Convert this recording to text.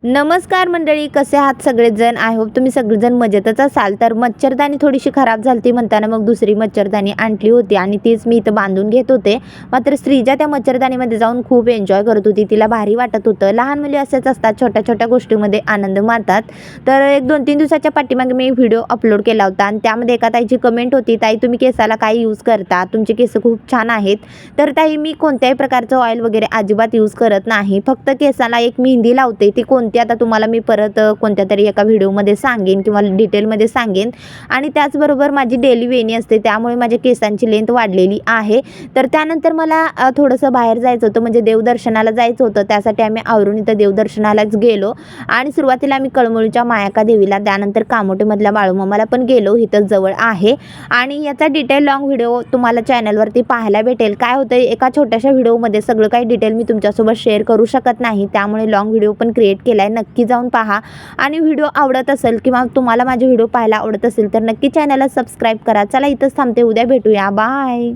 नमस्कार मंडळी, कसे आहात सगळेजण? आय होप तुम्ही सगळेजण मजेतच असाल. तर मच्छरदाणी थोडीशी खराब झाली म्हणताना मग दुसरी मच्छरदाणी आणली होती आणि तीच मी इथं बांधून घेत होते. मात्र श्रीजा त्या मच्छरदाणीमध्ये जाऊन खूप एन्जॉय करत होती. तिला भारी वाटत होतं. लहान मुली असेच असतात, छोट्या छोट्या गोष्टींमध्ये आनंद मानतात. तर एक 2-3 दिवसाच्या पाठीमागे मी व्हिडिओ अपलोड केला होता आणि त्यामध्ये एका ताईची कमेंट होती, ताई तुम्ही केसाला काय यूज करता? तुमचे केस खूप छान आहेत. तर ताई मी कोणत्याही प्रकारचं ऑइल वगैरे अजिबात यूज करत नाही. फक्त केसाला एक मेहंदी लावते. ती कोणती आता तुम्हाला मी परत कोणत्यातरी एका व्हिडिओमध्ये सांगेन किंवा डिटेलमध्ये सांगेन. आणि त्याचबरोबर माझी डेली वेणी असते, त्यामुळे माझ्या केसांची लेंथ वाढलेली आहे. तर त्यानंतर मला थोडंसं बाहेर जायचं होतं, म्हणजे देवदर्शनाला जायचं होतं. त्यासाठी आम्ही आवरून इथं देवदर्शनालाच गेलो आणि सुरुवातीला आम्ही कळमळूच्या मायाका देवीला, त्यानंतर कामोठेमधल्या बाळूमामाला पण गेलो, इथं जवळ आहे. आणि याचा डिटेल लॉंग व्हिडिओ तुम्हाला चॅनलवरती पाहायला भेटेल. काय होतं, एका छोट्याशा व्हिडिओमध्ये सगळं काही डिटेल मी तुमच्यासोबत शेअर करू शकत नाही, त्यामुळे लॉंग व्हिडिओ पण क्रिएट केला आहे. नक्की जाऊन पहा आणि व्हिडिओ आवडत असेल किंवा तुम्हाला माझे व्हिडिओ पाहायला आवडत असेल तर नक्की चॅनलला सबस्क्राईब करा. चला इथंच थांबते, उद्या भेटूया. बाय.